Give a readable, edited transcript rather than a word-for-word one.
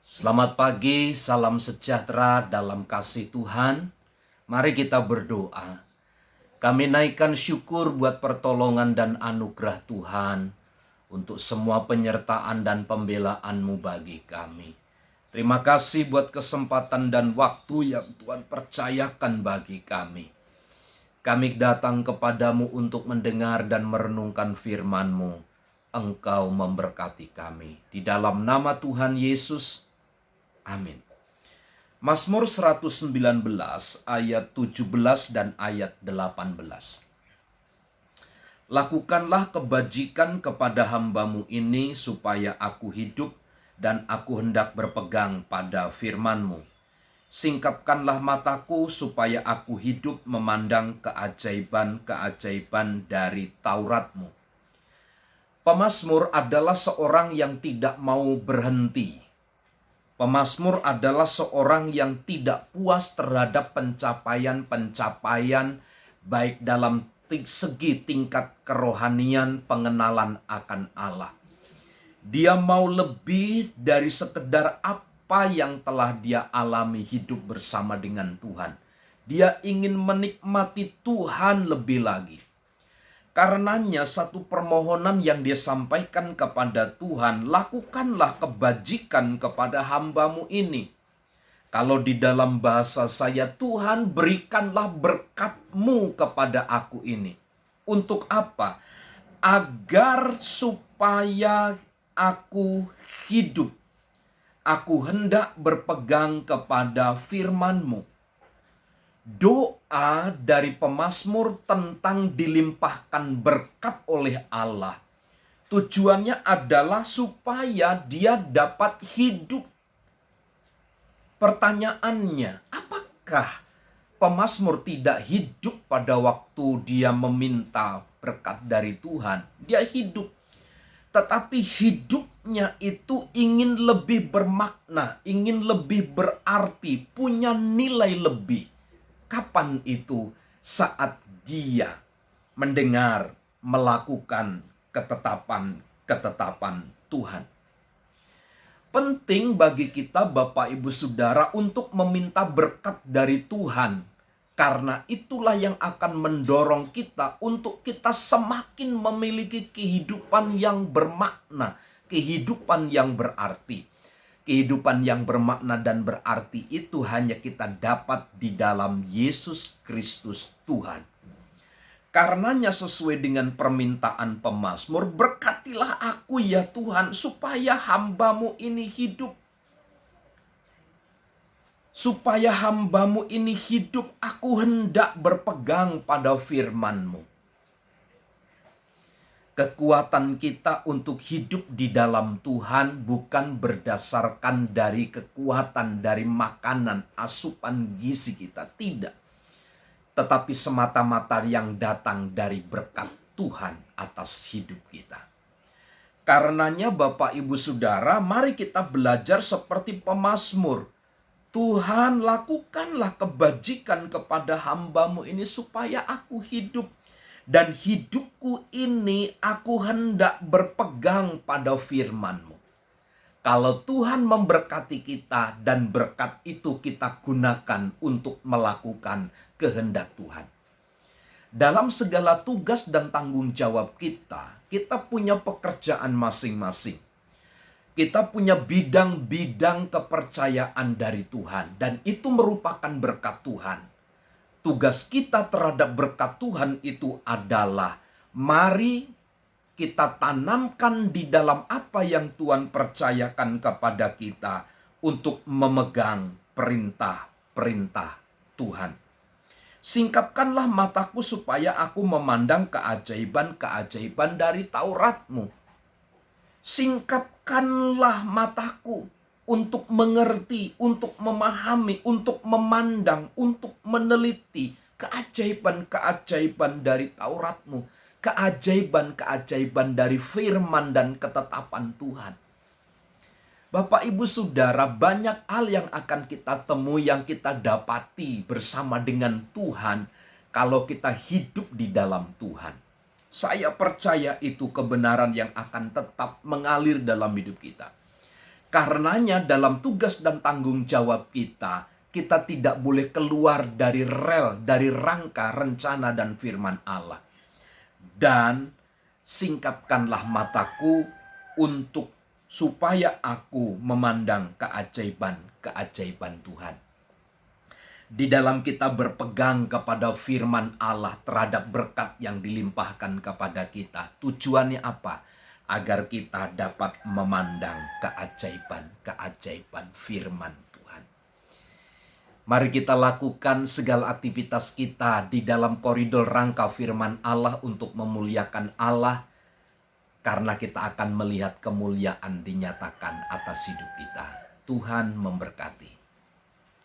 Selamat pagi, salam sejahtera dalam kasih Tuhan. Mari kita berdoa. Kami naikkan syukur buat pertolongan dan anugerah Tuhan untuk semua penyertaan dan pembelaan-Mu bagi kami. Terima kasih buat kesempatan dan waktu yang Tuhan percayakan bagi kami. Kami datang kepadamu untuk mendengar dan merenungkan firman-Mu. Engkau memberkati kami. Di dalam nama Tuhan Yesus, amin. Mazmur 119 ayat 17 dan ayat 18. Lakukanlah kebajikan kepada hamba-Mu ini supaya aku hidup dan aku hendak berpegang pada firman-Mu. Singkapkanlah mataku supaya aku hidup memandang keajaiban-keajaiban dari Taurat-Mu. Pemazmur adalah seorang yang tidak mau berhenti. Pemazmur adalah seorang yang tidak puas terhadap pencapaian-pencapaian baik dalam segi tingkat kerohanian pengenalan akan Allah. Dia mau lebih dari sekedar apa yang telah dia alami hidup bersama dengan Tuhan. Dia ingin menikmati Tuhan lebih lagi. Karenanya satu permohonan yang dia sampaikan kepada Tuhan, lakukanlah kebajikan kepada hamba-Mu ini. Kalau di dalam bahasa saya, Tuhan berikanlah berkat-Mu kepada aku ini. Untuk apa? Agar supaya aku hidup. Aku hendak berpegang kepada firman-Mu. Doa dari pemazmur tentang dilimpahkan berkat oleh Allah. Tujuannya adalah supaya dia dapat hidup. Pertanyaannya, apakah pemazmur tidak hidup pada waktu dia meminta berkat dari Tuhan? Dia hidup. Tetapi hidupnya itu ingin lebih bermakna, ingin lebih berarti, punya nilai lebih. Kapan itu? Saat dia mendengar, melakukan ketetapan Tuhan. Penting bagi kita Bapak Ibu Saudara untuk meminta berkat dari Tuhan. Karena itulah yang akan mendorong kita untuk kita semakin memiliki kehidupan yang bermakna, kehidupan yang berarti. Kehidupan yang bermakna dan berarti itu hanya kita dapat di dalam Yesus Kristus Tuhan. Karenanya sesuai dengan permintaan pemazmur, berkatilah aku ya Tuhan supaya hamba-Mu ini hidup. Supaya hamba-Mu ini hidup, aku hendak berpegang pada firman-Mu. Kekuatan kita untuk hidup di dalam Tuhan bukan berdasarkan dari kekuatan dari makanan, asupan gizi kita. Tidak. Tetapi semata-mata yang datang dari berkat Tuhan atas hidup kita. Karenanya Bapak Ibu Saudara, mari kita belajar seperti pemazmur. Tuhan, lakukanlah kebajikan kepada hamba-Mu ini supaya aku hidup. Dan hidupku ini aku hendak berpegang pada firman-Mu. Kalau Tuhan memberkati kita dan berkat itu kita gunakan untuk melakukan kehendak Tuhan. Dalam segala tugas dan tanggung jawab kita punya pekerjaan masing-masing. Kita punya bidang-bidang kepercayaan dari Tuhan. Dan itu merupakan berkat Tuhan. Tugas kita terhadap berkat Tuhan itu adalah mari kita tanamkan di dalam apa yang Tuhan percayakan kepada kita untuk memegang perintah-perintah Tuhan. Singkapkanlah mataku supaya aku memandang keajaiban-keajaiban dari Taurat-Mu. Singkapkanlah mataku untuk mengerti, untuk memahami, untuk memandang, untuk meneliti keajaiban-keajaiban dari Taurat-Mu. Keajaiban-keajaiban dari firman dan ketetapan Tuhan. Bapak Ibu Saudara, banyak hal yang akan kita temui, yang kita dapati bersama dengan Tuhan kalau kita hidup di dalam Tuhan. Saya percaya itu kebenaran yang akan tetap mengalir dalam hidup kita. Karenanya dalam tugas dan tanggung jawab kita, kita tidak boleh keluar dari rel, dari rangka, rencana, dan firman Allah. Dan singkapkanlah mataku untuk supaya aku memandang keajaiban Tuhan. Di dalam kita berpegang kepada firman Allah terhadap berkat yang dilimpahkan kepada kita, tujuannya apa? Agar kita dapat memandang keajaiban firman Tuhan. Mari kita lakukan segala aktivitas kita di dalam koridor rangka firman Allah untuk memuliakan Allah, karena kita akan melihat kemuliaan dinyatakan atas hidup kita. Tuhan memberkati.